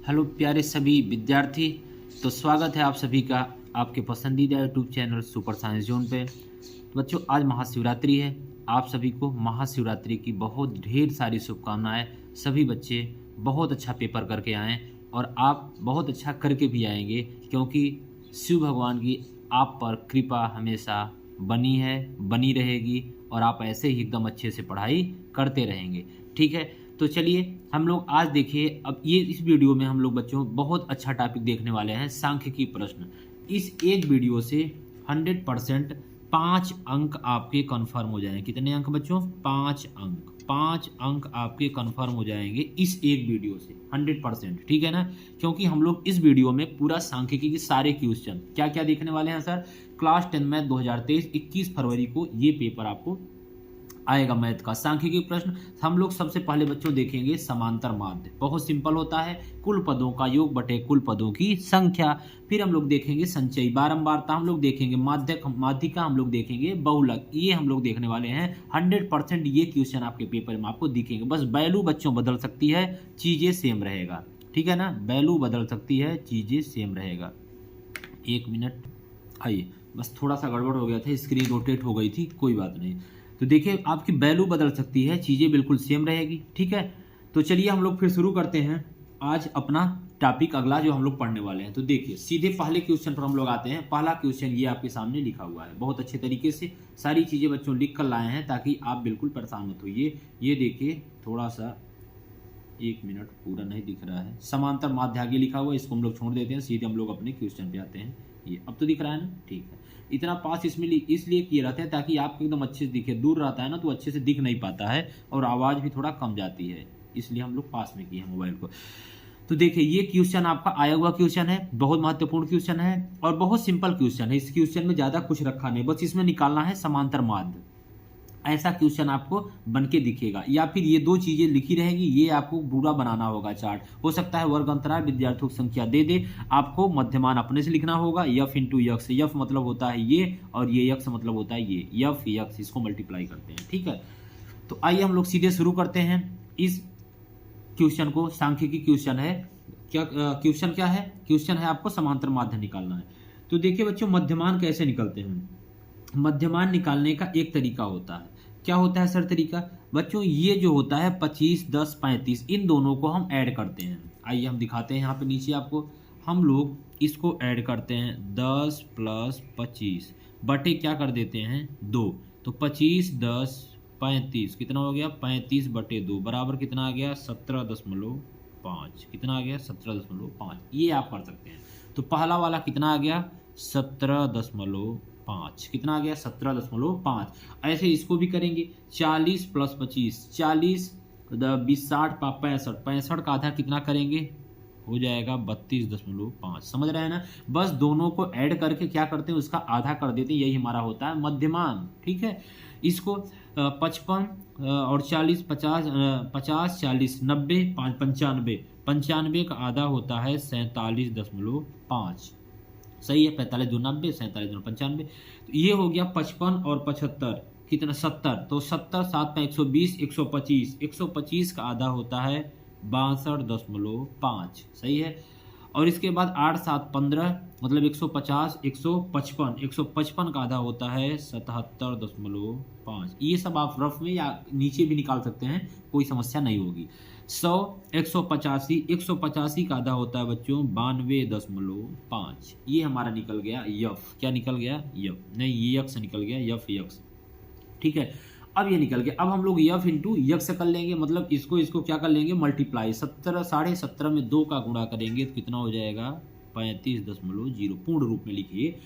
Hello प्यारे सभी विद्यार्थी, तो स्वागत है आप सभी का आपके पसंदीदा YouTube channel super science zone पे। तो बच्चों, आज महाशिवरात्रि है। आप सभी को महाशिवरात्रि की बहुत ढेर सारी शुभकामनाएं। सभी बच्चे बहुत अच्छा पेपर करके आएँ और आप बहुत अच्छा करके भी आएंगे, क्योंकि शिव भगवान की आप पर कृपा हमेशा बनी है, बनी रहेगी और आप ऐसे ही एकदम अच्छे से पढ़ाई करते रहेंगे। ठीक है, तो चलिए हम लोग आज देखिए, अब ये इस वीडियो में हम लोग बच्चों बहुत अच्छा टॉपिक देखने वाले हैं, सांख्यिकी प्रश्न। इस एक वीडियो से 100% 5 अंक आपके कंफर्म हो जाएंगे। कितने अंक बच्चों? 5 अंक। 5 अंक आपके कंफर्म हो जाएंगे इस एक वीडियो से 100%। ठीक है ना? क्योंकि हम लोग इस वीडियो में पूरा सांख्यिकी के सारे क्वेश्चन क्या क्या देखने वाले हैं सर। क्लास 10 मैथ 2023 21 फरवरी को ये पेपर आपको आएगा, मैथ का सांख्यिकी प्रश्न। हम लोग सबसे पहले बच्चों देखेंगे समांतर माध्य। बहुत सिंपल होता है, कुल पदों का योग बटे कुल पदों की संख्या। फिर हम लोग देखेंगे संचयी बारंबारता, हम लोग देखेंगे माध्यिका, हम लोग देखेंगे बहुलक। ये हम लोग देखने वाले हैं। 100% ये क्वेश्चन आपके पेपर में आपको दिखेंगे। बस वैल्यू बच्चों बदल सकती है, चीजें सेम रहेगा। ठीक है ना? वैल्यू बदल सकती है, चीजें सेम रहेगा। 1 मिनट, आइए, बस थोड़ा सा गड़बड़ हो गया था, स्क्रीन रोटेट हो गई थी, कोई बात नहीं। तो देखिए, आपकी वैल्यू बदल सकती है, चीज़ें बिल्कुल सेम रहेगी। ठीक है, तो चलिए हम लोग फिर शुरू करते हैं आज अपना टॉपिक अगला जो हम लोग पढ़ने वाले हैं। तो देखिए, सीधे पहले क्वेश्चन पर हम लोग आते हैं। पहला क्वेश्चन ये आपके सामने लिखा हुआ है, बहुत अच्छे तरीके से सारी चीज़ें बच्चों लिख कर लाए हैं, ताकि आप बिल्कुल परेशान मत होइए। ये देखिए, थोड़ा सा 1 मिनट, पूरा नहीं दिख रहा है। समांतर माध्य आगे लिखा हुआ है, इसको हम लोग छोड़ देते हैं, सीधे हम लोग अपने क्वेश्चन पे आते हैं। ये अब तो दिख रहा है ना? ठीक है। इतना पास इसमें इसलिए किए रहते हैं ताकि आपको एकदम अच्छे से दिखे। दूर रहता है ना तो अच्छे से दिख नहीं पाता है और आवाज़ भी थोड़ा कम जाती है, इसलिए हम लोग पास में किए हैं मोबाइल को। तो देखिए, ये क्वेश्चन आपका आया हुआ क्वेश्चन है, बहुत महत्वपूर्ण क्वेश्चन है और बहुत सिंपल क्वेश्चन है। इस क्वेश्चन में ज़्यादा कुछ रखा नहीं, बस इसमें निकालना है समांतर माध्य। ऐसा क्वेश्चन आपको बन के दिखेगा, या फिर ये दो चीजें लिखी रहेगी, ये आपको पूरा बनाना होगा चार्ट। हो सकता है वर्ग अंतराल विद्यार्थियों की संख्या दे दे, आपको मध्यमान अपने से लिखना होगा। यफ इंटू यक्स, यफ मतलब होता है ये और ये यक्स मतलब होता है ये, यफ यक्स, इसको मल्टीप्लाई करते हैं। ठीक है, तो आइए हम लोग सीधे शुरू करते हैं इस क्वेश्चन को। सांख्यिकी क्वेश्चन है। क्या क्वेश्चन क्या है? क्वेश्चन है आपको समांतर माध्य निकालना है। तो देखिए बच्चों, मध्यमान कैसे निकलते हैं? मध्यमान निकालने का एक तरीका होता है। क्या होता है सर तरीका? बच्चों, ये जो होता है 25, 10, 35, इन दोनों को हम ऐड करते हैं। आइए हम दिखाते हैं यहाँ पे नीचे आपको। हम लोग इसको ऐड करते हैं, 10 प्लस 25 बटे क्या कर देते हैं 2। तो 25, 10, 35 कितना हो गया? 35 बटे 2 बराबर कितना आ गया? 17.5। कितना आ गया? 17.5। ये आप कर सकते हैं। तो पहला वाला कितना आ गया? 17.5। कितना आ गया? 17.5। ऐसे इसको भी करेंगे। 40 प्लस 25, 40, 20, 60, 65, 65 का आधा कितना करेंगे? हो जाएगा 32.5। समझ रहे हैं ना? बस दोनों को ऐड करके क्या करते हैं, उसका आधा कर देते हैं, यही हमारा होता है मध्यमान। ठीक है, इसको 55 और 40, 50, 50, 40, 90, 95, 95 का आधा होता है 47.5। सही है, 45 2 90, 47 2 95। तो ये हो गया 55 और 75 कितना? 70। तो 70, 7 में 120, 125, 125 का आधा होता है 62.5। सही है। और इसके बाद 8, 7, 15 मतलब 150, 155, 155 का आधा होता है 77.5। ये सब आप रफ में या नीचे भी निकाल सकते हैं, कोई समस्या नहीं होगी। 100, 185, 185 का आधा होता है बच्चों 92.5। ये हमारा निकल गया यफ। क्या निकल गया? यफ नहीं, ये यक्स निकल गया, यफ यक्स। ठीक है, अब ये निकल गया। अब हम लोग यफ इंटू यक्स कर लेंगे, मतलब इसको क्या कर लेंगे? मल्टीप्लाई। 17, 17.5 में 2 का गुणा करेंगे तो कितना हो जाएगा? 35.0। पूर्ण रूप में लिखिए।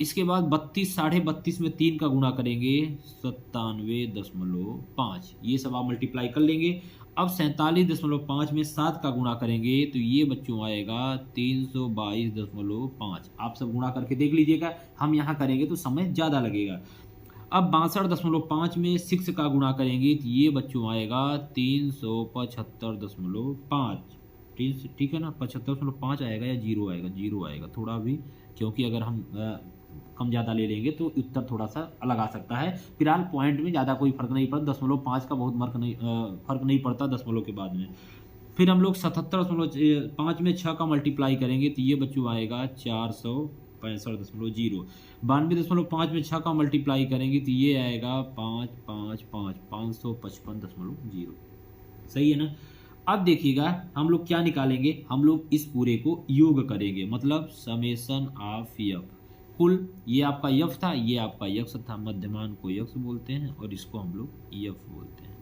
इसके बाद 32, 32.5 में 3 का गुणा करेंगे 97.5। ये सब आप मल्टीप्लाई कर लेंगे। अब 47.5 में 7 का गुणा करेंगे तो ये बच्चों आएगा 322.5। आप सब गुणा करके देख लीजिएगा, हम यहाँ करेंगे तो समय ज़्यादा लगेगा। अब 62.5 में 6 का गुणा करेंगे तो ये बच्चों आएगा 375.5। ठीक है ना? 75.5 आएगा या 0 आएगा? 0 आएगा थोड़ा भी, क्योंकि अगर हम कम ज़्यादा ले लेंगे तो उत्तर थोड़ा सा अलग आ सकता है। फिलहाल पॉइंट में ज़्यादा कोई फर्क नहीं पड़ता, 0.5 का बहुत फर्क नहीं पड़ता दशमलव के बाद में। फिर हम लोग 77.5 में 6 का मल्टीप्लाई करेंगे तो ये बच्चों आएगा 465.0। 92.5 में 6 का मल्टीप्लाई करेंगे तो ये आएगा 555.0। सही है ना। अब देखिएगा हम लोग क्या निकालेंगे, हम लोग इस पूरे को योग करेंगे, मतलब समेशन ऑफ यफ। कुल ये आपका यफ था, ये आपका यक्स था, मध्यमान को यक्स बोलते हैं और इसको हम लोग यफ बोलते हैं।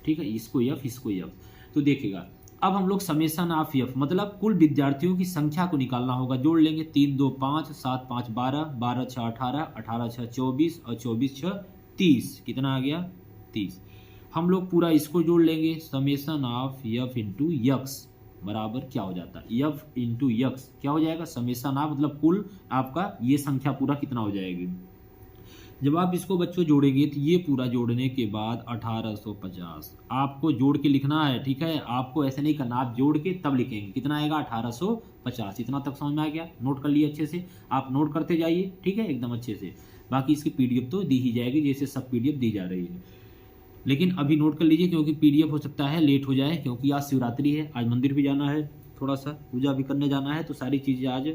ठीक है, इसको यफ, इसको यफ। तो देखिएगा अब हम लोग समेशन ऑफ यफ मतलब कुल विद्यार्थियों की संख्या को निकालना होगा। जोड़ लेंगे 3 2 5 7 5 12, 12 6 18, 18 6 24 और 24 6 30। कितना आ गया? 30। हम लोग पूरा इसको जोड़ लेंगे, summation of F into x बराबर क्या हो जाता है? यफ इंटू यक्स क्या हो जाएगा? समेशन ऑफ मतलब कुल आपका ये संख्या पूरा कितना हो जाएगी। जब आप इसको बच्चों जोड़ेंगे तो ये पूरा जोड़ने के बाद 1850 आपको जोड़ के लिखना है। ठीक है, आपको ऐसे नहीं करना, आप जोड़ के तब लिखेंगे। कितना आएगा? 1850। इतना तक समझ में आ गया? नोट कर लिए अच्छे से, आप नोट करते जाइए। ठीक है, एकदम अच्छे से। बाकी इसकी पीडीएफ तो दी ही जाएगी, जैसे सब पीडीएफ दी जा रही है, लेकिन अभी नोट कर लीजिए क्योंकि पीडीएफ हो सकता है लेट हो जाए, क्योंकि आज शिवरात्रि है, आज मंदिर भी जाना है, थोड़ा सा पूजा भी करने जाना है, तो सारी चीज़ें आज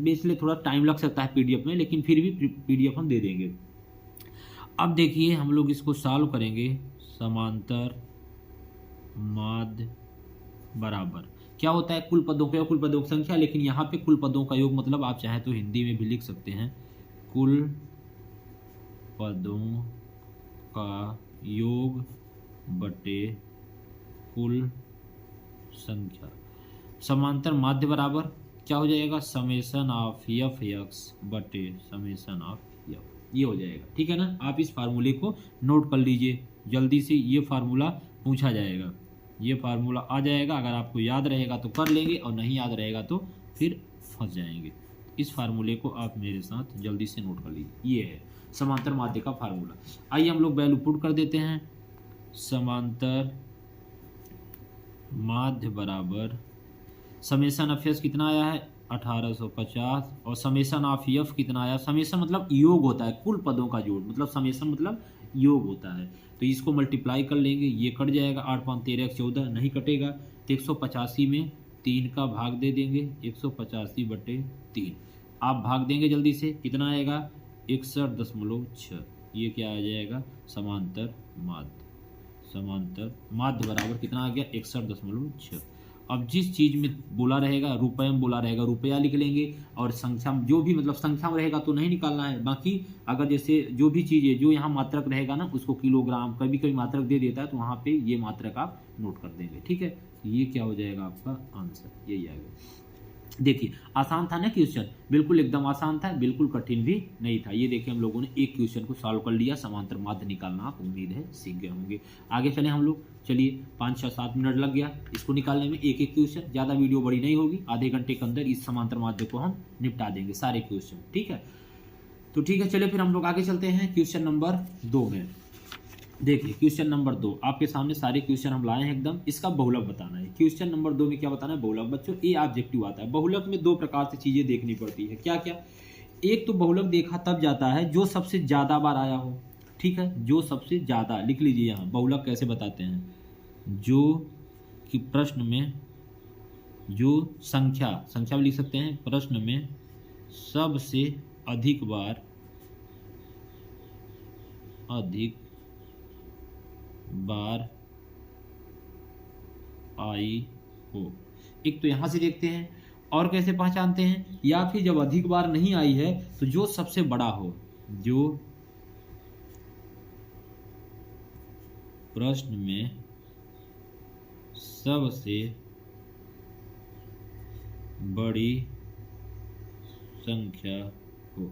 इसलिए थोड़ा टाइम लग सकता है पीडीएफ में, लेकिन फिर भी पीडीएफ हम दे देंगे। अब देखिए हम लोग इसको सॉल्व करेंगे। समांतर माध्य बराबर क्या होता है? कुल पदों का योग, कुल पदों की संख्या, लेकिन यहाँ पे कुल पदों का योग मतलब आप चाहे तो हिंदी में भी लिख सकते हैं, कुल पदों का योग बटे कुल संख्या। समांतर माध्य बराबर क्या हो जाएगा? समेशन ऑफ यफ यक्स बटे समेशन ऑफ यफ, ये हो जाएगा। ठीक है ना। आप इस फार्मूले को नोट कर लीजिए जल्दी से, ये फार्मूला पूछा जाएगा, ये फार्मूला आ जाएगा। अगर आपको याद रहेगा तो कर लेंगे और नहीं याद रहेगा तो फिर फंस जाएंगे। इस फार्मूले को आप मेरे साथ जल्दी से नोट कर लीजिए, ये है समांतर माध्य का फार्मूला। आइए हम लोग वैल्यू पुट कर देते हैं। समांतर माध्य बराबर समेशन ऑफ यफ कितना आया है? 1850 और समेशन ऑफ यफ कितना आया? समेशन मतलब योग होता है, कुल पदों का जोड़, मतलब समेशन मतलब योग होता है। तो इसको मल्टीप्लाई कर लेंगे, ये कट जाएगा, 8 5 13 14 नहीं कटेगा, तो 185 में 3 का भाग दे देंगे, 185 बटे 3 आप भाग देंगे जल्दी से, कितना आएगा? 61.6। ये क्या आ जाएगा? समांतर माध्य। समांतर माध्य बराबर कितना आ गया? 61.6। अब जिस चीज़ में बोला रहेगा, रुपये में बोला रहेगा, रुपया लिख लेंगे, और संख्या जो भी मतलब संख्या में रहेगा तो नहीं निकालना है। बाकी अगर जैसे जो भी चीज़ है जो यहाँ मात्रक रहेगा ना, उसको किलोग्राम, कभी कभी मात्रक दे देता है तो वहाँ पे ये मात्रक आप नोट कर देंगे। ठीक है, ये क्या हो जाएगा आपका आंसर? यही आएगा। देखिए आसान था ना क्वेश्चन, बिल्कुल एकदम आसान था, बिल्कुल कठिन भी नहीं था। ये देखिए हम लोगों ने एक क्वेश्चन को सॉल्व कर लिया। समांतर माध्य निकालना आप उम्मीद है सीख गए होंगे। आगे चले हम लोग, चलिए 5 6 7 मिनट लग गया इसको निकालने में, एक एक क्वेश्चन, ज़्यादा वीडियो बड़ी नहीं होगी, आधे घंटे के अंदर इस समांतर माध्य को हम निपटा देंगे सारे क्वेश्चन। ठीक है, तो ठीक है, चलिए फिर हम लोग आगे चलते हैं क्वेश्चन नंबर 2 में। देखिए क्वेश्चन नंबर 2 आपके सामने सारे क्वेश्चन हम लाए हैं एकदम, इसका बहुलक बताना है। क्वेश्चन नंबर 2 में क्या बताना है? बहुलक। बच्चों ये ऑब्जेक्टिव आता है। बहुलक में 2 प्रकार से चीजें देखनी पड़ती है। क्या क्या? एक तो बहुलक देखा तब जाता है जो सबसे ज्यादा बार आया हो। ठीक है, जो सबसे ज्यादा, लिख लीजिए यहाँ बहुलक कैसे बताते हैं, जो कि प्रश्न में जो संख्या भी लिख सकते हैं, प्रश्न में सबसे अधिक बार आई हो। एक तो यहां से देखते हैं, और कैसे पहचानते हैं? या फिर जब अधिक बार नहीं आई है तो जो सबसे बड़ा हो, जो प्रश्न में सबसे बड़ी संख्या हो,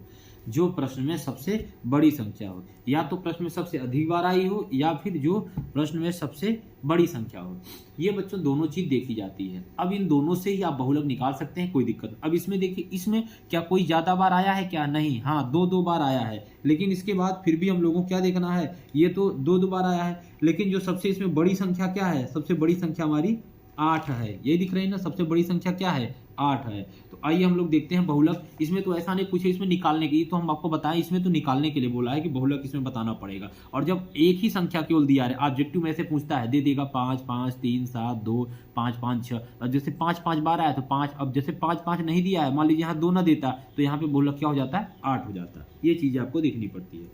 जो प्रश्न में सबसे बड़ी संख्या हो, या तो प्रश्न में सबसे अधिक बार आई हो या फिर जो प्रश्न में सबसे बड़ी संख्या हो। ये बच्चों दोनों चीज देखी जाती है। अब इन दोनों से ही आप बहुलक निकाल सकते हैं, कोई दिक्कत नहीं। अब इसमें देखिए, इसमें क्या कोई ज्यादा बार आया है क्या? नहीं, हाँ 2 बार आया है, लेकिन इसके बाद फिर भी हम लोगों को क्या देखना है? ये तो 2 बार आया है, लेकिन जो सबसे इसमें बड़ी संख्या क्या है? सबसे बड़ी संख्या हमारी 8 है। ये दिख रही है ना, सबसे बड़ी संख्या क्या है? 8 है। तो आइए हम लोग देखते हैं बहुलक। इसमें तो ऐसा नहीं पूछे इसमें निकालने की, तो हम आपको बताएं इसमें तो निकालने के लिए बोला है कि बहुलक इसमें बताना पड़ेगा। और जब एक ही संख्या केवल दिया है, ऑब्जेक्टिव में से पूछता है, दे देगा 5 5 3 7 2 5 5 6, और जैसे 5 5 बार आया तो 5, अब जैसे 5 5 नहीं दिया है, मान लीजिए यहाँ 2 ना देता तो यहाँ पे बहुलक क्या हो जाता है, 8 हो जाता है। ये चीज़ें आपको देखनी पड़ती है।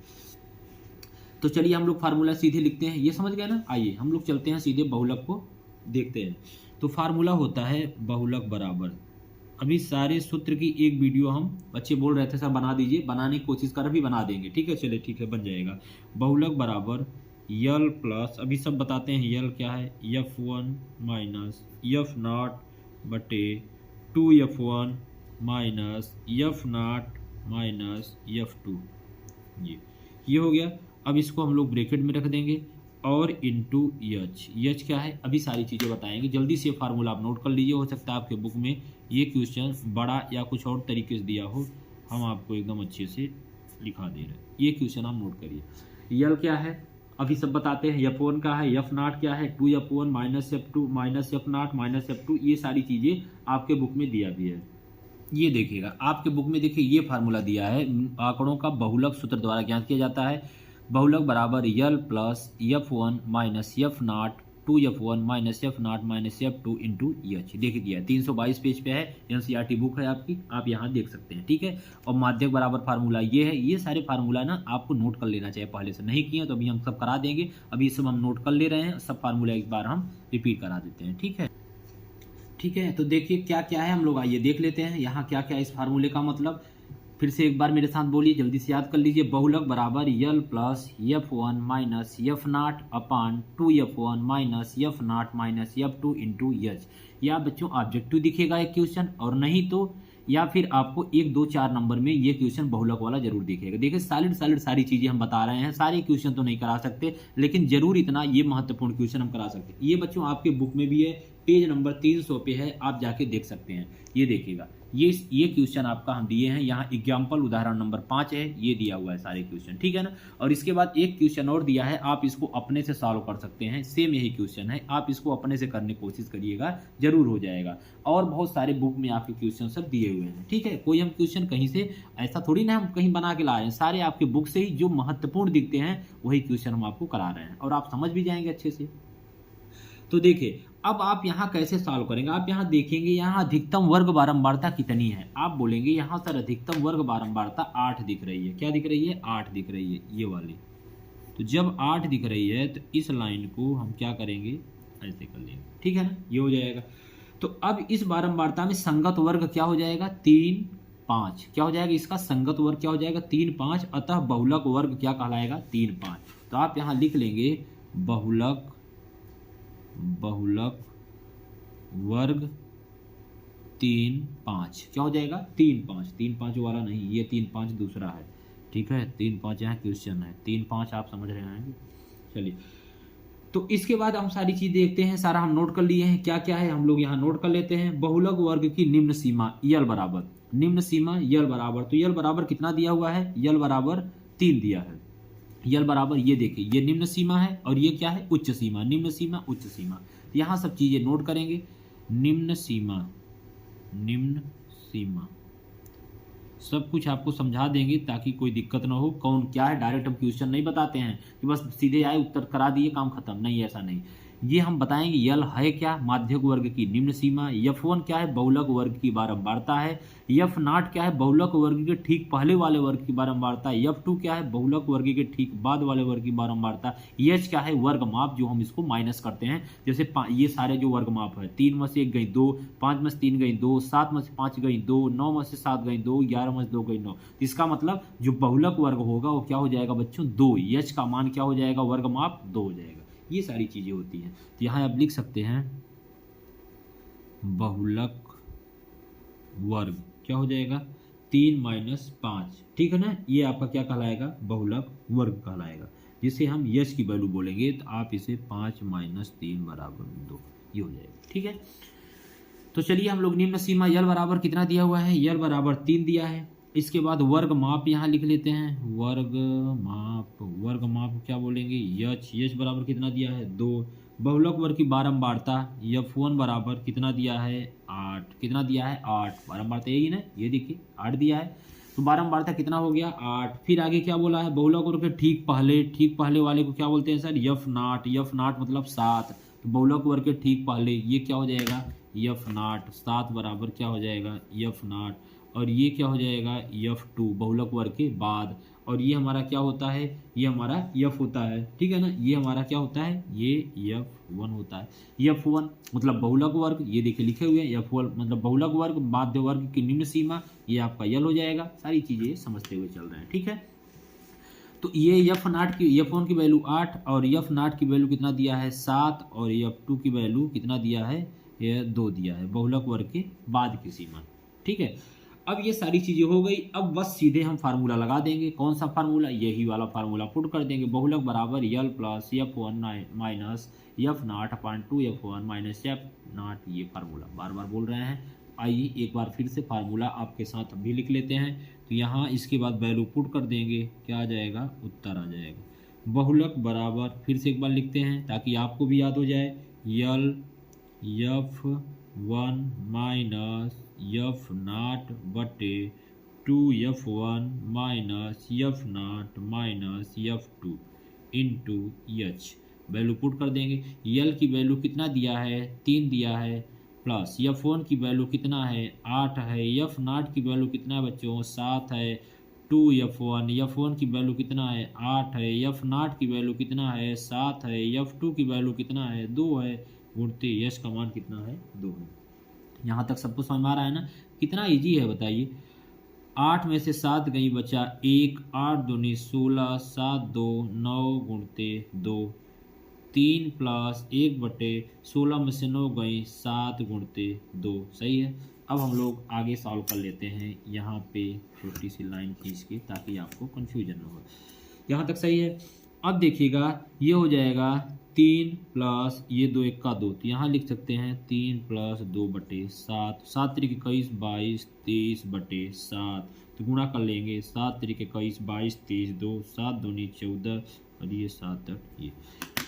तो चलिए हम लोग फार्मूला सीधे लिखते हैं, ये समझ गए ना। आइए हम लोग चलते हैं सीधे बहुलक को देखते हैं। तो फार्मूला होता है बहुलक बराबर, अभी सारे सूत्र की एक वीडियो हम बच्चे बोल रहे थे सर बना दीजिए, बनाने की कोशिश कर, अभी बना देंगे, ठीक है। चलिए ठीक है, बन जाएगा। बहुलक बराबर यल प्लस, अभी सब बताते हैं यल क्या है, F1 माइनस F0 बटे 2F1 minus F0 minus F2, ये हो गया। अब इसको हम लोग ब्रैकेट में रख देंगे और इंटू एच क्या है, अभी सारी चीज़ें बताएंगे। जल्दी से फार्मूला आप नोट कर लीजिए, हो सकता है आपके बुक में ये क्वेश्चन बड़ा या कुछ और तरीके से दिया हो, हम आपको एकदम अच्छे से लिखा दे रहे हैं। ये क्वेश्चन आप नोट करिए। यल क्या है अभी सब बताते हैं, F1 का है, F0 क्या है, 2F1 minus F2 minus F0 minus F2, ये सारी चीज़ें आपके बुक में दिया भी है। ये देखिएगा आपके बुक में, देखिए ये फार्मूला दिया है, आंकड़ों का बहुलक सूत्र द्वारा ज्ञात किया जाता है। बहुलक बराबर L plus F1 minus F0 2F1 minus F0 minus F2 into H, देखिए दिया है, 322 पेज पे है, एनसीईआरटी बुक है आपकी, आप यहाँ देख सकते हैं, ठीक है। और माध्यक बराबर फार्मूला ये है। ये सारे फार्मूला ना आपको नोट कर लेना चाहिए, पहले से नहीं किए तो अभी हम सब करा देंगे, अभी सब हम नोट कर ले रहे हैं, सब फार्मूला एक बार हम रिपीट करा देते हैं, ठीक है। ठीक है, तो देखिए क्या क्या है, हम लोग आइए देख लेते हैं यहाँ क्या क्या है इस फार्मूले का मतलब। फिर से एक बार मेरे साथ बोलिए, जल्दी से याद कर लीजिए। बहुलक बराबर L plus F1 minus F0 अपान 2F1 minus F0 minus F2 into H. या बच्चों ऑब्जेक्टिव दिखेगा एक क्वेश्चन, और नहीं तो या फिर आपको 1 2 4 नंबर में ये क्वेश्चन बहुलक वाला जरूर दिखेगा। देखिए सॉलिड सारी चीजें हम बता रहे हैं, सारे क्वेश्चन तो नहीं करा सकते, लेकिन जरूर इतना ये महत्वपूर्ण क्वेश्चन हम करा सकते हैं। ये बच्चों आपके बुक में भी है, पेज नंबर 300 पे है, आप जाके देख सकते हैं। ये देखिएगा, ये क्वेश्चन आपका हम दिए हैं, यहाँ एग्जाम्पल उदाहरण नंबर 5 है, ये दिया हुआ है सारे क्वेश्चन, ठीक है ना। और इसके बाद एक क्वेश्चन और दिया है, आप इसको अपने से सॉल्व कर सकते हैं, सेम यही क्वेश्चन है, आप इसको अपने से करने की कोशिश करिएगा, जरूर हो जाएगा। और बहुत सारे बुक में आपके क्वेश्चन सब दिए हुए हैं, ठीक है। कोई हम क्वेश्चन कहीं से ऐसा थोड़ी ना हम कहीं बना के ला रहे हैं, सारे आपके बुक से ही जो महत्वपूर्ण दिखते हैं वही क्वेश्चन हम आपको करा रहे हैं, और आप समझ भी जाएंगे अच्छे से। तो देखिए अब आप यहाँ कैसे सॉल्व करेंगे, आप यहाँ देखेंगे, यहाँ अधिकतम वर्ग बारंबारता कितनी है, आप बोलेंगे यहाँ सर अधिकतम वर्ग बारंबारता 8 दिख रही है, क्या दिख रही है, 8 दिख रही है, ये वाली। तो जब 8 दिख रही है तो इस लाइन को हम क्या करेंगे, ऐसे कर लेंगे, ठीक है ना, ये हो जाएगा। तो अब इस बारंबारता में संगत वर्ग क्या हो जाएगा, 3 5, क्या हो जाएगा, इसका संगत वर्ग क्या हो जाएगा, 3 5, अतः बहुलक वर्ग क्या कहलाएगा, 3 5। तो आप यहाँ लिख लेंगे बहुलक वर्ग 3 5, क्या हो जाएगा, 3 5, 3 5 वाला नहीं, ये 3 5 दूसरा है, ठीक है, 3 5 यहाँ क्वेश्चन है, 3 5 आप समझ रहे हैं। चलिए तो इसके बाद हम सारी चीज देखते हैं, सारा हम नोट कर लिए हैं, क्या क्या है हम लोग यहाँ नोट कर लेते हैं। बहुलक वर्ग की निम्न सीमा यल बराबर, निम्न सीमा यल बराबर, तो यल बराबर कितना दिया हुआ है, यल बराबर 3 दिया है। यल बराबर ये देखिए, ये निम्न सीमा है और ये क्या है, उच्च सीमा, निम्न सीमा उच्च सीमा, यहाँ सब चीजें नोट करेंगे। निम्न सीमा सब कुछ आपको समझा देंगे ताकि कोई दिक्कत ना हो। कौन क्या है, डायरेक्ट हम क्वेश्चन नहीं बताते हैं कि बस सीधे आए उत्तर करा दिए काम खत्म, नहीं, ऐसा नहीं। ये हम बताएंगे यल है क्या, माध्यक वर्ग की निम्न सीमा, F1 क्या है, बहुलक वर्ग की बारंबारता है, F0 क्या है, बहुलक वर्ग के ठीक पहले वाले वर्ग की बारंबारता, F2 क्या है, बहुलक वर्ग के ठीक बाद वाले वर्ग की बारंबारता, H क्या है, वर्ग माप जो हम इसको माइनस करते हैं, जैसे ये सारे जो वर्ग माप है, 3 में से 1 गई 2, 5 में से 3 गई 2, 7 में से 5 गई 2, 9 में से 7 गई 2, 11 में से 2 गई 9। इसका मतलब जो बहुलक वर्ग होगा वो क्या हो जाएगा बच्चों, 2, H का मान क्या हो जाएगा, वर्ग माप 2 हो जाएगा। ये सारी चीजें होती हैं। तो यहाँ आप लिख सकते हैं बहुलक वर्ग क्या हो जाएगा, 3 माइनस 5, ठीक है ना, ये आपका क्या कहलाएगा, बहुलक वर्ग कहलाएगा, जिसे हम यश की वैल्यू बोलेंगे, तो आप इसे 5 माइनस 3 बराबर 2, ये हो जाएगा, ठीक है। तो चलिए हम लोग निम्न सीमा यल बराबर कितना दिया हुआ है, यल बराबर 3 दिया है। इसके बाद वर्ग माप यहाँ लिख लेते हैं, वर्ग माप क्या बोलेंगे, यच बराबर कितना दिया है, 2, बहुलक वर्ग की बारंबारता F1 बराबर कितना दिया है 8, कितना दिया है 8, बारंबारता यही ना, ये देखिए 8 दिया है, तो बारंबारता कितना हो गया 8। फिर आगे क्या बोला है, बहुलक वर्ग के ठीक पहले वाले को क्या बोलते हैं सर, F0 मतलब 7, तो बहुलक वर्ग के ठीक पहले ये क्या हो जाएगा F0, 7 बराबर क्या हो जाएगा F0, और ये क्या हो जाएगा F2 बहुलक वर्ग के बाद, और ये हमारा क्या होता है, ये हमारा F होता है, ठीक है ना, ये हमारा क्या होता है, ये F1 होता है। F1 मतलब बहुलक वर्ग, ये देखिए लिखे हुए हैं, F1 मतलब बहुलक वर्ग, माध्य वर्ग की निम्न सीमा, ये आपका यल हो जाएगा। सारी चीजें समझते हुए चल रहे हैं, ठीक है। तो ये F1 की वैल्यू 8 और F0 की वैल्यू कितना दिया है 7, और F2 की वैल्यू कितना दिया है, ये 2 दिया है, बहुलक वर्ग के बाद की सीमा, ठीक है। अब ये सारी चीज़ें हो गई, अब बस सीधे हम फार्मूला लगा देंगे। कौन सा फार्मूला, यही वाला फार्मूला पुट कर देंगे, बहुलक बराबर L plus F1 minus F0 upon 2 F1 minus F0, ये फार्मूला बार बार बोल रहे हैं। आइए एक बार फिर से फार्मूला आपके साथ अभी लिख लेते हैं। तो यहाँ इसके बाद वैल्यू पुट कर देंगे, क्या आ जाएगा, उत्तर आ जाएगा। बहुलक बराबर फिर से एक बार लिखते हैं ताकि आपको भी याद हो जाए, यल F1 माइनस F0 बटे 2F1 minus F0 minus F2 into H, value put कर देंगे। यल की वैल्यू कितना दिया है 3 दिया है, प्लस F1 की वैल्यू कितना है 8 है, F0 की वैल्यू कितना है बच्चों 7 है, 2F1 की वैल्यू कितना है 8 है, F0 की वैल्यू कितना है 7 है, F2 की वैल्यू कितना है 2 है, गुणते H का मान कितना है 2 है। यहाँ तक सबको समझ में आ रहा है ना, कितना इजी है बताइए। 8 में से 7 गई बचा 1, 8 दूनी 16, 7 2 9 गुणते 2, 3 प्लस 1 बटे 16 में से 9 गई 7 गुणते 2, सही है। अब हम लोग आगे सॉल्व कर लेते हैं, यहाँ पे छोटी सी लाइन खींच के ताकि आपको कन्फ्यूजन न हो। यहाँ तक सही है। अब देखिएगा ये हो जाएगा 3 प्लस ये 2 1 का 2, तो यहाँ लिख सकते हैं 3 प्लस 2 बटे 7, 7 त्रिक 21 22 23 बटे 7, तो गुणा कर लेंगे 7 त्रिक 21 22 23 2, 7 दूनी 14 और ये 7 8, ये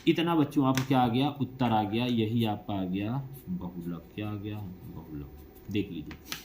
इतना बच्चों आपको क्या आ गया, उत्तर आ गया। यही आपका आ गया बहुलक, क्या आ गया बहुलक। देख लीजिए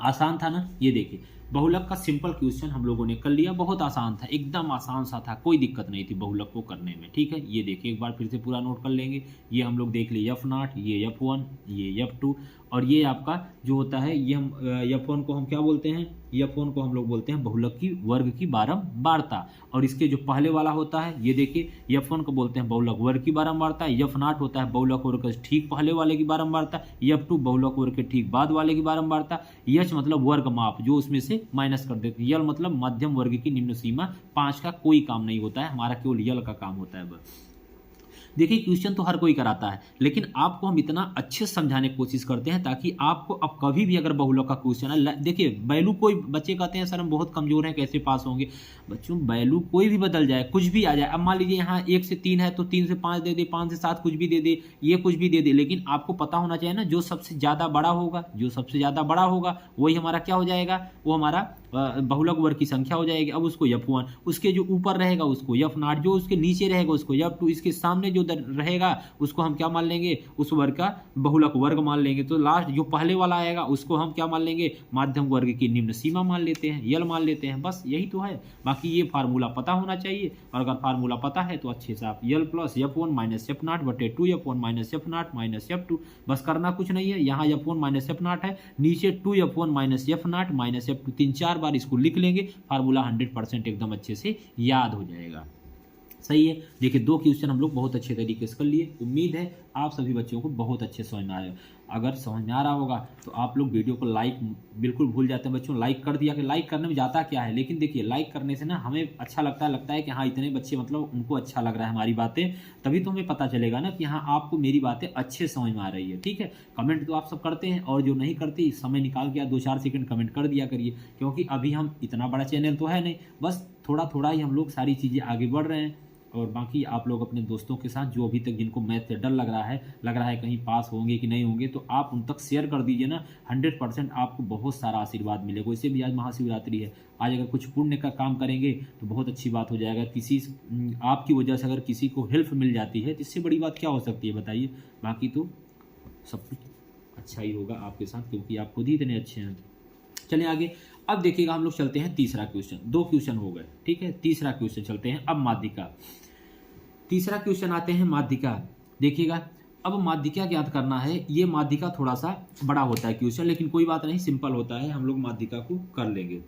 आसान था ना, ये देखिए बहुलक का सिंपल क्वेश्चन हम लोगों ने कर लिया, बहुत आसान था, एकदम आसान सा था, कोई दिक्कत नहीं थी बहुलक को करने में, ठीक है। ये देखिए एक बार फिर से पूरा नोट कर लेंगे। ये हम लोग देख लिए F0, ये F1, ये F2, और ये आपका जो होता है ये हम F1 को हम क्या बोलते हैं, F1 को हम लोग बोलते हैं बहुलक की वर्ग की बारंबारता, और इसके जो पहले वाला होता है ये देखिए F1 को बोलते हैं बहुलक वर्ग की बारंबारता, F0 होता है बहुलक वर्ग के ठीक पहले वाले की बारंबारता, F2 बहुलक वर्ग के ठीक बाद वाले की बारंबारता, H मतलब वर्ग माप जो उसमें से माइनस कर देते हैं, यल मतलब मध्यम वर्ग की निम्न सीमा, 5 का कोई काम नहीं होता है हमारा, केवल यल का काम होता है बस। देखिए क्वेश्चन तो हर कोई कराता है, लेकिन आपको हम इतना अच्छे से समझाने की कोशिश करते हैं ताकि आपको अब कभी भी अगर बहुलक का क्वेश्चन है, देखिए वैल्यू कोई बच्चे कहते हैं सर हम बहुत कमजोर हैं कैसे पास होंगे, बच्चों वैल्यू कोई भी बदल जाए, कुछ भी आ जाए। अब मान लीजिए यहाँ 1 से 3 है तो 3 से 5 दे दे, 5 से 7 कुछ भी दे दे, ये कुछ भी दे दे, लेकिन आपको पता होना चाहिए ना जो सबसे ज़्यादा बड़ा होगा, जो सबसे ज़्यादा बड़ा होगा वही हमारा क्या हो जाएगा, वो हमारा बहुलक वर्ग की संख्या हो जाएगी। अब उसको F1, उसके जो ऊपर रहेगा उसको F0, जो उसके नीचे रहेगा उसको F2, इसके सामने जो रहेगा उसको हम क्या मान लेंगे, उस वर्ग का बहुलक वर्ग मान लेंगे। तो लास्ट जो पहले वाला आएगा उसको हम क्या मान लेंगे, माध्यम वर्ग की निम्न सीमा मान लेते हैं, यल मान लेते हैं, बस यही तो है। बाकी ये फार्मूला पता होना चाहिए, और अगर फार्मूला पता है तो अच्छे से आप यल प्लस F1 माइनस F0 बटे 2F1 minus F0 minus F2, बस करना कुछ नहीं है। यहाँ F1 माइनस F0 है, नीचे 2F1 minus F0 minus F2, 3-4 बार इसको लिख लेंगे, फार्मूला 100% एकदम अच्छे से याद हो जाएगा। सही है। देखिए 2 क्वेश्चन हम लोग बहुत अच्छे तरीके से कर लिए, उम्मीद है आप सभी बच्चों को बहुत अच्छे समझ में आए। अगर समझ में आ रहा होगा तो आप लोग वीडियो को लाइक बिल्कुल भूल जाते हैं बच्चों, लाइक कर दिया कि लाइक करने में जाता क्या है, लेकिन देखिए लाइक करने से ना हमें अच्छा लगता है कि हाँ इतने बच्चे मतलब उनको अच्छा लग रहा है हमारी बातें, तभी तो हमें पता चलेगा ना कि हाँ आपको मेरी बातें अच्छे समझ में आ रही है, ठीक है। कमेंट तो आप सब करते हैं, और जो नहीं करते समय निकाल के 2-4 सेकंड कमेंट कर दिया करिए, क्योंकि अभी हम इतना बड़ा चैनल तो है नहीं, बस थोड़ा थोड़ा ही हम लोग सारी चीज़ें आगे बढ़ रहे हैं, और बाकी आप लोग अपने दोस्तों के साथ जो अभी तक जिनको मैथ से डर लग रहा है कहीं पास होंगे कि नहीं होंगे, तो आप उन तक शेयर कर दीजिए ना। 100% आपको बहुत सारा आशीर्वाद मिलेगा। वैसे भी आज महाशिवरात्रि है, आज अगर कुछ पुण्य का काम करेंगे तो बहुत अच्छी बात हो जाएगा। आपकी वजह से अगर किसी को हेल्प मिल जाती है तो इससे बड़ी बात क्या हो सकती है बताइए। बाकी तो सब कुछ अच्छा ही होगा आपके साथ, क्योंकि आप खुद ही इतने अच्छे हैं। चलिए आगे। अब देखिएगा हम लोग चलते हैं तीसरा क्वेश्चन। 2 क्वेश्चन हो गए, ठीक है। तीसरा क्वेश्चन चलते हैं अब माध्यिका। तीसरा क्वेश्चन आते हैं माध्यिका। देखिएगा अब माध्यिका ज्ञात करना है। ये माध्यिका थोड़ा सा बड़ा होता है क्वेश्चन, लेकिन कोई बात नहीं, सिंपल होता है, हम लोग माध्यिका को कर लेंगे।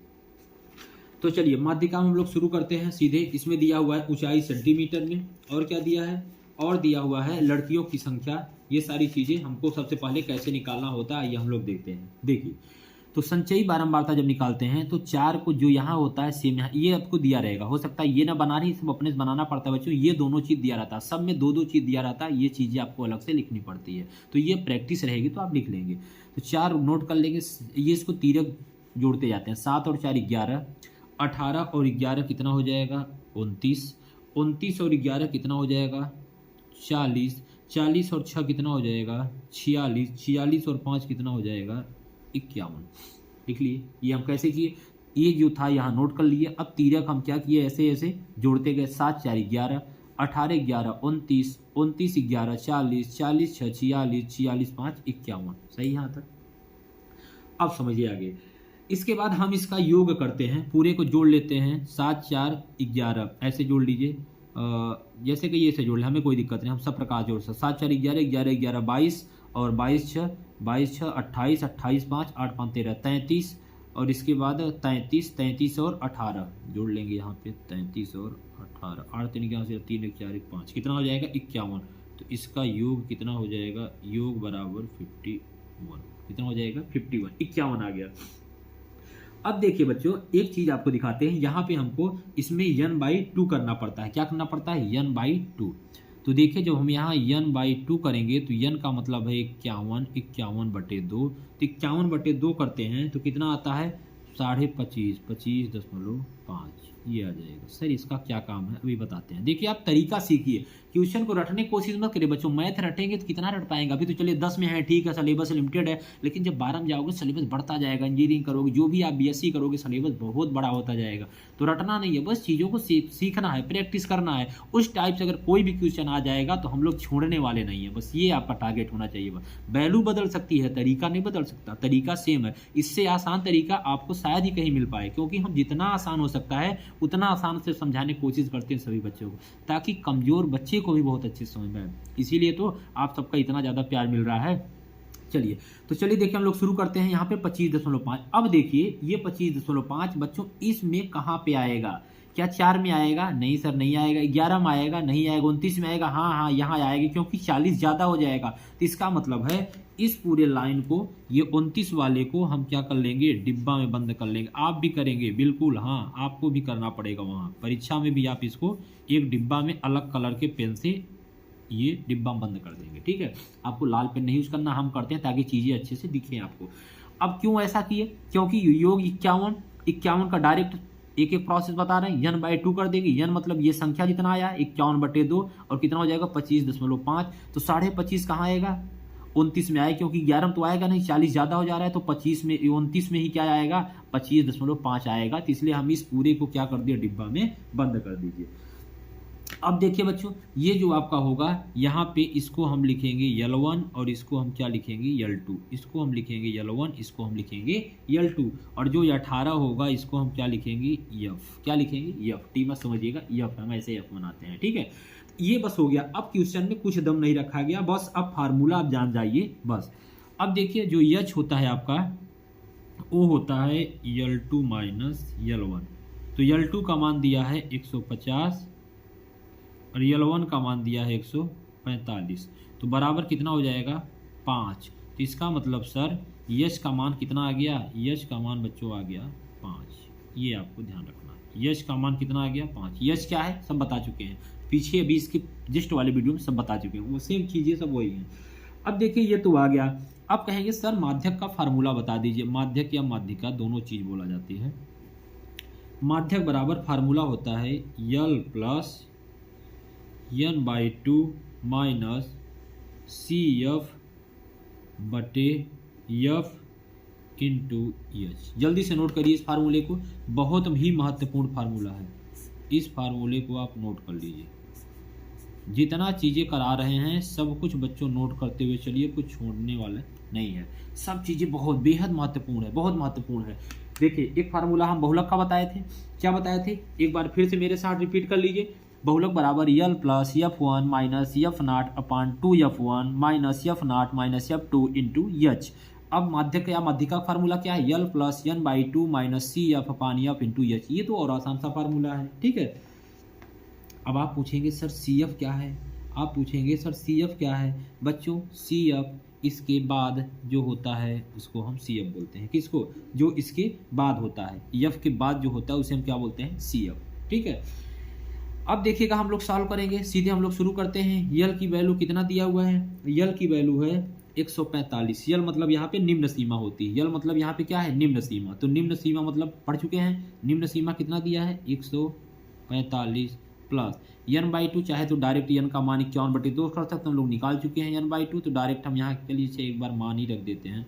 तो चलिए माध्यिका हम लोग शुरू करते हैं सीधे। इसमें दिया हुआ है ऊंचाई सेंटीमीटर में, और क्या दिया है, और दिया हुआ है लड़कियों की संख्या। ये सारी चीजें हमको सबसे पहले कैसे निकालना होता है ये हम लोग देखते हैं। देखिए तो संचयी बारंबारता जब निकालते हैं तो 4 को जो यहाँ होता है सेम यहाँ ये आपको दिया रहेगा। हो सकता है ये ना बना रही, सब अपने से बनाना पड़ता है बच्चों। ये दोनों चीज़ दिया रहता है, सब में 2-2 चीज़ दिया रहता है। ये चीज़ें आपको अलग से लिखनी पड़ती है, तो ये प्रैक्टिस रहेगी तो आप लिख लेंगे। तो 4 नोट कर लेंगे। ये इसको तिरक जोड़ते जाते हैं। 7 और 4 11, 18 और 11 कितना हो जाएगा 29, 29 और 11 कितना हो जाएगा 40, 40 और 6 कितना हो जाएगा 46, 46 और 5 कितना हो जाएगा 51। लिख लिए। ये हम कैसे किए, ये जो था यहाँ नोट कर लिए। अब तिरक हम क्या किए, ऐसे ऐसे जोड़ते गए। 7 4 11, 18 11 29, 29 11 40, 40 6 46, 46 5 51। सही यहाँ तक। अब समझिए आगे। इसके बाद हम इसका योग करते हैं, पूरे को जोड़ लेते हैं। 7 4 11 ऐसे जोड़ लीजिए, जैसे कि ये से जोड़ ले, हमें कोई दिक्कत नहीं, हम सब प्रकार जोड़ सकते। 7 4 11, 11 11 22, और 22 6 28, 28 5 8 5 13 33, और इसके बाद 33 33 और 18 जोड़ लेंगे यहाँ पे। 33 और 18, 8 3 यहाँ से 3 1 4 1 5 कितना हो जाएगा 51। तो इसका योग कितना हो जाएगा, योग बराबर 51। कितना हो जाएगा 51, 51 आ गया। अब देखिए बच्चों एक चीज आपको दिखाते हैं। यहाँ पे हमको इसमें n/2 करना पड़ता है। क्या करना पड़ता है, n/2। तो देखिए जब हम यहाँ n/2 करेंगे तो n का मतलब है 51, 51/2। तो 51/2 करते हैं तो कितना आता है 25.5, 25.5 ये आ जाएगा। सर इसका क्या काम है अभी बताते हैं। देखिए आप तरीका सीखिए, क्वेश्चन को रटने की कोशिश मत करिए बच्चों। मैथ रटेंगे तो कितना रट पाएंगे। अभी तो चलिए 10 में है, ठीक है, सिलेबस लिमिटेड है, लेकिन जब 12 में जाओगे सिलेबस बढ़ता जाएगा। इंजीनियरिंग करोगे, जो भी आप बीएससी करोगे, सिलेबस बहुत बड़ा होता जाएगा। तो रटना नहीं है, बस चीज़ों को सीखना है, प्रैक्टिस करना है। उस टाइप से अगर कोई भी क्वेश्चन आ जाएगा तो हम लोग छोड़ने वाले नहीं है। बस ये आपका टारगेट होना चाहिए। बस वैल्यू बदल सकती है, तरीका नहीं बदल सकता। तरीका सेम है। इससे आसान तरीका आपको शायद ही कहीं मिल पाए, क्योंकि हम जितना आसान हो सकता है उतना आसान से समझाने की कोशिश करते हैं सभी बच्चों को, ताकि कमजोर बच्चे को भी बहुत अच्छे समझ में आए। इसीलिए तो आप सबका इतना ज़्यादा प्यार मिल रहा है। चलिए देखिए हम लोग शुरू करते हैं यहाँ पे 25.5। अब देखिए ये 25.5 बच्चों इसमें कहाँ पे आएगा, क्या 4 में आएगा, नहीं सर नहीं आएगा। 11 में आएगा, नहीं आएगा। 29 में आएगा, हाँ यहाँ आएगा, क्योंकि 40 ज़्यादा हो जाएगा। तो इसका मतलब है इस पूरे लाइन को, ये 29 वाले को हम क्या कर लेंगे, डिब्बा में बंद कर लेंगे। आप भी करेंगे बिल्कुल, हाँ आपको भी करना पड़ेगा। वहाँ परीक्षा में भी आप इसको एक डिब्बा में अलग कलर के पेन से ये डिब्बा बंद कर देंगे, ठीक है। आपको लाल पेन नहीं यूज करना, हम करते हैं ताकि चीज़ें अच्छे से दिखें आपको। अब क्यों ऐसा किए, क्योंकि योग 51 का डायरेक्ट एक प्रोसेस बता रहे हैं। n/2 कर देंगे। n मतलब ये संख्या जितना आया 51/2, और कितना हो जाएगा 25.5। तो 25.5 कहाँ आएगा, 29 में आए, क्योंकि 11 में तो आएगा नहीं, 40 ज़्यादा हो जा रहा है। तो 29 में ही क्या आएगा 25.5 आएगा। तो इसलिए हम इस पूरे को क्या कर दिया, डिब्बा में बंद कर दीजिए। अब देखिए बच्चों ये जो आपका होगा यहाँ पे, इसको हम लिखेंगे L1 और इसको हम क्या लिखेंगे L2। इसको हम लिखेंगे L1, इसको हम लिखेंगे L2। और जो 18 होगा इसको हम क्या लिखेंगे F। क्या लिखेंगे F, टी मत समझिएगा, F हम ऐसे F बनाते हैं, ठीक है। ये बस हो गया। अब क्वेश्चन में कुछ दम नहीं रखा गया, बस अब फार्मूला आप जान जाइए बस। अब देखिए जो H होता है आपका वो होता है L2 माइनस L1। तो L2 का मान दिया है 150 और L1 का मान दिया है 145। तो बराबर कितना हो जाएगा 5। तो इसका मतलब सर यश का मान कितना आ गया, यश का मान बच्चों आ गया 5। ये आपको ध्यान रखना है, यश का मान कितना आ गया 5। यश क्या है सब बता चुके हैं पीछे, अभी इसके जस्ट वाले वीडियो में सब बता चुके हैं, वो सेम चीज़ें सब वही हैं। अब देखिए ये तो आ गया। अब कहेंगे सर माध्यक का फार्मूला बता दीजिए। माध्यक या माध्यिका दोनों चीज़ बोला जाती है। माध्यक बराबर फार्मूला होता है L plus n/2 minus CF बटे F इंटू एच। जल्दी से नोट करिए इस फार्मूले को, बहुत ही महत्वपूर्ण फार्मूला है। इस फार्मूले को आप नोट कर लीजिए। जितना चीज़ें करा रहे हैं सब कुछ बच्चों नोट करते हुए चलिए, कुछ छोड़ने वाला नहीं है। सब चीज़ें बहुत बेहद महत्वपूर्ण है, बहुत महत्वपूर्ण है। देखिए एक फार्मूला हम बहुलक का बताए थे, क्या बताए थे, एक बार फिर से मेरे साथ रिपीट कर लीजिए। बहुलक बराबर L plus F1 minus F0 अपान 2F1 minus F0 minus F2 into H. अब माध्यक या माध्यिका का फार्मूला क्या है, यल प्लस n/2 माइनस CF अपान F इंटू एच। ये तो और आसान सा फार्मूला है, ठीक है। अब आप पूछेंगे सर CF क्या है, आप पूछेंगे सर CF क्या है। बच्चों CF इसके बाद जो होता है उसको हम CF बोलते हैं। किसको, जो इसके बाद होता है, F के बाद जो होता है उसे हम क्या बोलते हैं, CF, ठीक है। अब देखिएगा हम लोग सॉल्व करेंगे, सीधे हम लोग शुरू करते हैं। यल की वैल्यू कितना दिया हुआ है, यल की वैल्यू है 145। यल मतलब यहाँ पे निम्न सीमा होती है, यल मतलब यहाँ पे क्या है, निम्न सीमा। तो निम्न सीमा मतलब पढ़ चुके हैं, निम्न सीमा कितना दिया है 145 प्लस n/2। चाहे तो डायरेक्ट n का मान 51/2 कर सकते हम लोग, निकाल चुके हैं n/2, तो डायरेक्ट हम यहाँ के लिए एक बार मान ही रख देते हैं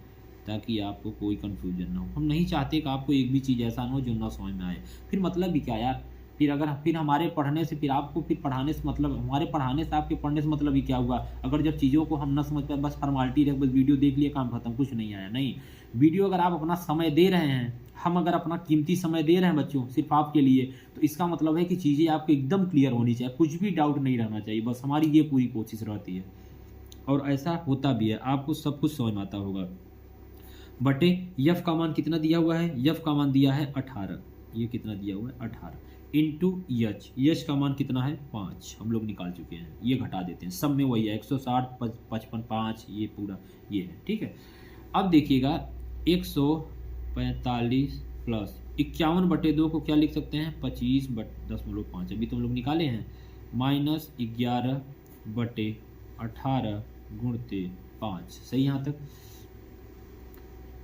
ताकि आपको कोई कन्फ्यूजन ना हो। हम नहीं चाहते कि आपको एक भी चीज़ ऐसा ना हो जो ना समझ में आए, फिर मतलब भी क्या यार। फिर हमारे पढ़ने से, फिर आपको फिर पढ़ाने से मतलब, हमारे पढ़ाने से आपके पढ़ने से मतलब ही क्या हुआ, अगर जब चीज़ों को हम ना समझ पाए, बस फॉर्मेलिटी रख, बस वीडियो देख लिए काम खत्म, कुछ नहीं आया। नहीं, वीडियो अगर आप अपना समय दे रहे हैं, हम अगर अपना कीमती समय दे रहे हैं बच्चों सिर्फ आपके लिए, तो इसका मतलब है कि चीज़ें आपको एकदम क्लियर होनी चाहिए, कुछ भी डाउट नहीं रहना चाहिए। बस हमारी ये पूरी कोशिश रहती है और ऐसा होता भी है, आपको सब कुछ समझ में आता होगा। बटे F का मान कितना दिया हुआ है, F का मान दिया है 18, ये कितना दिया हुआ है 18 इंटू एच का मान कितना है 5, हम लोग निकाल चुके हैं। ये घटा देते हैं, सब में वही है 160 55 5, ये पूरा ये है, ठीक है। अब देखिएगा 145 प्लस 51/2 को क्या लिख सकते हैं 25.5, अभी तो हम लोग निकाले हैं, माइनस 11/18 गुणते 5। सही यहाँ तक।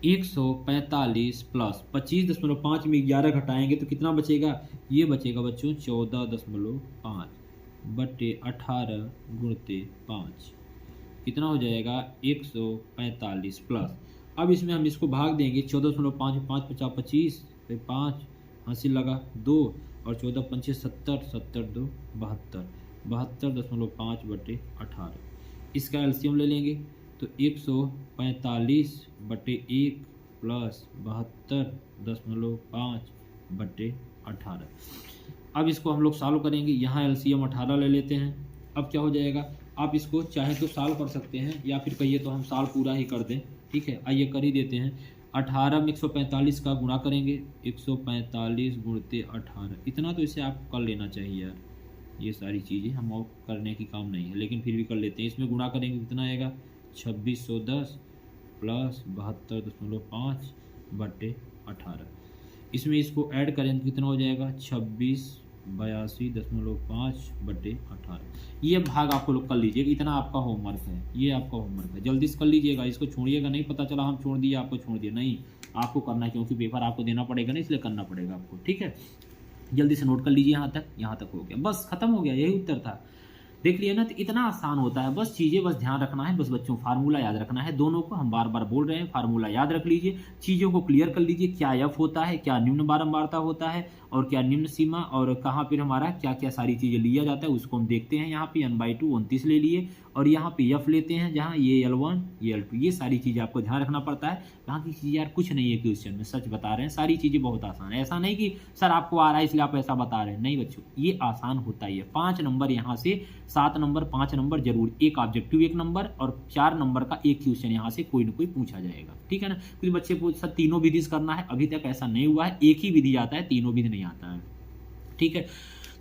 145 प्लस 25.5 में 11 घटाएंगे तो कितना बचेगा, ये बचेगा बच्चों 14.5/18 गुणते 5, कितना हो जाएगा 145 प्लस। अब इसमें हम इसको भाग देंगे, 14.5 5 50 25, फिर 5 हासिल लगा 2 और 14 पंचे 70, 70 2 72, 72.5/18। इसका एलसीएम ले लेंगे तो 145/1 प्लस 72.5/18। अब इसको हम लोग सॉल्व करेंगे, यहाँ एलसीएम 18 ले लेते हैं। अब क्या हो जाएगा, आप इसको चाहे तो सॉल्व कर सकते हैं या फिर कहिए तो हम सॉल्व पूरा ही कर दें, ठीक है। आइए कर ही देते हैं। 18 में 145 का गुणा करेंगे, 145 गुणते 18, इतना तो इसे आप कर लेना चाहिए यार। ये सारी चीज़ें हम और करने की काम नहीं है, लेकिन फिर भी कर लेते हैं। इसमें गुणा करेंगे कितना आएगा 2610 प्लस 72.5/18। इसमें इसको ऐड करें तो कितना हो जाएगा 2682.5/18। ये भाग आपको लोग कर लीजिएगा, इतना आपका होमवर्क है, ये आपका होमवर्क है, जल्दी से कर लीजिएगा। इसको छोड़िएगा नहीं, पता चला हम छोड़ दिए आपको छोड़ दिया, नहीं, आपको करना है क्योंकि पेपर आपको देना पड़ेगा ना, इसलिए करना पड़ेगा आपको, ठीक है। जल्दी से नोट कर लीजिए, यहाँ तक हो गया, बस खत्म हो गया, यही उत्तर था। देख लिया ना, तो इतना आसान होता है, बस चीज़ें बस ध्यान रखना है, बस बच्चों फार्मूला याद रखना है। दोनों को हम बार बार बोल रहे हैं, फार्मूला याद रख लीजिए, चीज़ों को क्लियर कर लीजिए, क्या एफ होता है, क्या निम्न बारंबारता होता है और क्या निम्न सीमा, और कहाँ पर हमारा क्या क्या सारी चीज़ें लिया जाता है उसको हम देखते हैं। यहाँ पे n/2 29 ले लिए और यहाँ पे एफ लेते हैं, जहाँ ये L1 ये L2, ये सारी चीज़ें आपको ध्यान रखना पड़ता है। यहाँ की चीज़ यार कुछ नहीं है क्वेश्चन में, सच बता रहे हैं, सारी चीज़ें बहुत आसान है। ऐसा नहीं कि सर आपको आ रहा है इसलिए आप ऐसा बता रहे हैं, नहीं बच्चों, ये आसान होता ही है। 5 नंबर यहाँ से 7 नंबर 5 नंबर जरूर, एक ऑब्जेक्टिव 1 नंबर और 4 नंबर का एक क्वेश्चन यहाँ से कोई ना कोई पूछा जाएगा, ठीक है ना। कुछ बच्चे पूछ सर तीनों विधि से करना है, अभी तक ऐसा नहीं हुआ है, एक ही विधि आता है, तीनों विधि नहीं आता है, ठीक है।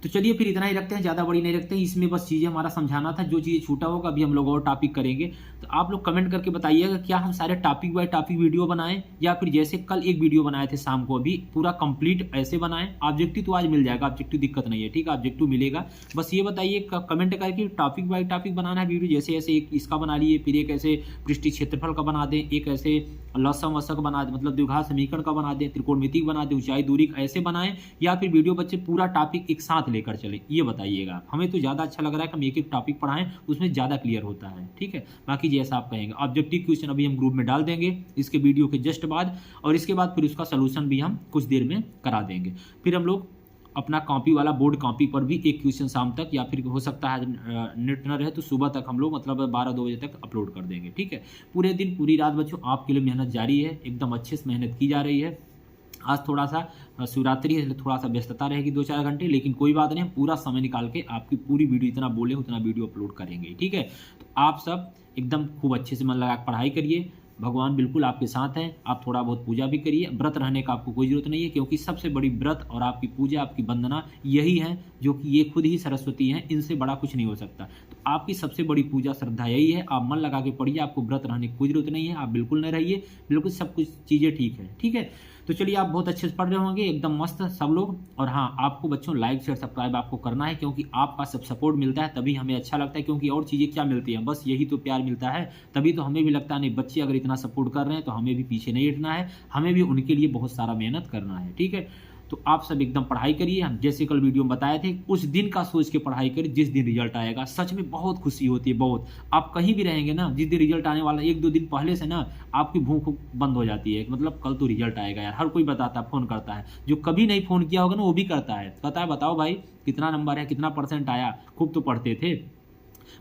तो चलिए फिर इतना ही रखते हैं, ज़्यादा बड़ी नहीं रखते हैं। इसमें बस चीज़ें हमारा समझाना था, जो चीज़ें छूटा होगा अभी हम लोग और टॉपिक करेंगे। तो आप लोग कमेंट करके बताइएगा क्या हम सारे टॉपिक बाय टॉपिक वीडियो बनाएं या फिर जैसे कल एक वीडियो बनाए थे शाम को, अभी पूरा कंप्लीट ऐसे बनाएं। ऑब्जेक्टिव तो आज मिल जाएगा, ऑब्जेक्टिव दिक्कत नहीं है, ठीक है, ऑब्जेक्टिव मिलेगा। बस ये बताइए कमेंट करके टॉपिक बाय टॉपिक बनाना है वीडियो, जैसे ऐसे एक इसका बना लिए, फिर एक ऐसे पृष्ठीय क्षेत्रफल का बना दें, एक ऐसे लसम वसक बना दें, मतलब द्विघात समीकरण का बना दें, त्रिकोणमिति बना दें, ऊंचाई दूरी ऐसे बनाएं, या फिर वीडियो बच्चे पूरा टॉपिक एक साथ लेकर चले, ये बताइएगा। हमें तो ज़्यादा अच्छा लग रहा है कि हम एक एक टॉपिक पढ़ाएं, उसमें ज़्यादा क्लियर होता है, ठीक है। बाकी जैसा आप कहेंगे, ऑब्जेक्टिव क्वेश्चन अभी हम ग्रुप में डाल देंगे इसके वीडियो के जस्ट बाद, और इसके बाद फिर उसका सोल्यूशन भी हम कुछ देर में करा देंगे। फिर हम लोग अपना कॉपी वाला बोर्ड कॉपी पर भी एक क्वेश्चन शाम तक, या फिर हो सकता है नेट न रहे तो सुबह तक हम लोग मतलब 12-2 बजे तक अपलोड कर देंगे, ठीक है। पूरे दिन पूरी रात बच्चों आपके लिए मेहनत जारी है, एकदम अच्छे से मेहनत की जा रही है। आज थोड़ा सा शिवरात्रि है, इसलिए थोड़ा सा व्यस्तता रहेगी 2-4 घंटे, लेकिन कोई बात नहीं, हम पूरा समय निकाल के आपकी पूरी वीडियो जितना बोले उतना वीडियो अपलोड करेंगे, ठीक है। तो आप सब एकदम खूब अच्छे से मन लगा पढ़ाई करिए, भगवान बिल्कुल आपके साथ हैं। आप थोड़ा बहुत पूजा भी करिए, व्रत रहने का आपको कोई जरूरत नहीं है, क्योंकि सबसे बड़ी व्रत और आपकी पूजा, आपकी वंदना यही है, जो कि ये खुद ही सरस्वती हैं, इनसे बड़ा कुछ नहीं हो सकता। तो आपकी सबसे बड़ी पूजा श्रद्धा यही है, आप मन लगा के पढ़िए, आपको व्रत रहने की कोई जरूरत नहीं है, आप बिल्कुल नहीं रहिए, बिल्कुल सब कुछ चीज़ें ठीक है, ठीक है। तो चलिए, आप बहुत अच्छे से पढ़ रहे होंगे, एकदम मस्त सब लोग। और हाँ, आपको बच्चों लाइक शेयर सब्सक्राइब आपको करना है, क्योंकि आपका सब सपोर्ट मिलता है तभी हमें अच्छा लगता है, क्योंकि और चीज़ें क्या मिलती हैं, बस यही तो प्यार मिलता है, तभी तो हमें भी लगता है नहीं बच्चे अगर इतना सपोर्ट कर रहे हैं तो हमें भी पीछे नहीं हटना है, हमें भी उनके लिए बहुत सारा मेहनत करना है, ठीक है। तो आप सब एकदम पढ़ाई करिए, हम जैसे कल वीडियो में बताए थे, उस दिन का सोच के पढ़ाई करिए जिस दिन रिजल्ट आएगा। सच में बहुत खुशी होती है, बहुत। आप कहीं भी रहेंगे ना, जिस दिन रिजल्ट आने वाला 1-2 दिन पहले से ना आपकी भूख बंद हो जाती है, मतलब कल तो रिजल्ट आएगा यार। हर कोई बताता है, फोन करता है, जो कभी नहीं फोन किया होगा ना वो भी करता है, कहता है बताओ भाई कितना नंबर है, कितना % आया, खूब तो पढ़ते थे,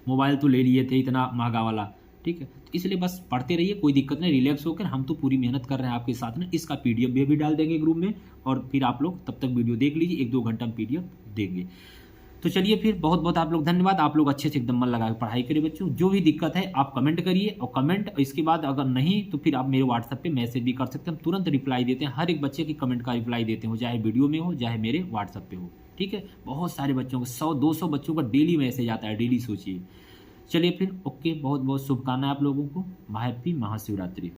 मोबाइल तो ले लिए थे इतना महंगा वाला, ठीक है। तो इसलिए बस पढ़ते रहिए, कोई दिक्कत नहीं, रिलैक्स होकर। हम तो पूरी मेहनत कर रहे हैं आपके साथ में, इसका PDF भी अभी डाल देंगे ग्रुप में, और फिर आप लोग तब तक वीडियो देख लीजिए, 1-2 घंटा में PDF देंगे। तो चलिए फिर, बहुत बहुत आप लोग धन्यवाद। आप लोग अच्छे से एकदम मन लगा के पढ़ाई करिए बच्चों, जो भी दिक्कत है आप कमेंट करिए, और कमेंट इसके बाद अगर नहीं तो फिर आप मेरे व्हाट्सएप पे मैसेज भी कर सकते हैं, हम तुरंत रिप्लाई देते हैं, हर एक बच्चे की कमेंट का रिप्लाई देते हो, चाहे वीडियो में हो चाहे मेरे व्हाट्सएप पे हो, ठीक है। बहुत सारे बच्चों को 100-200 बच्चों का डेली मैसेज आता है, डेली, सोचिए। चलिए फिर, ओके, बहुत बहुत शुभकामनाएं आप लोगों को, हैप्पी महाशिवरात्रि।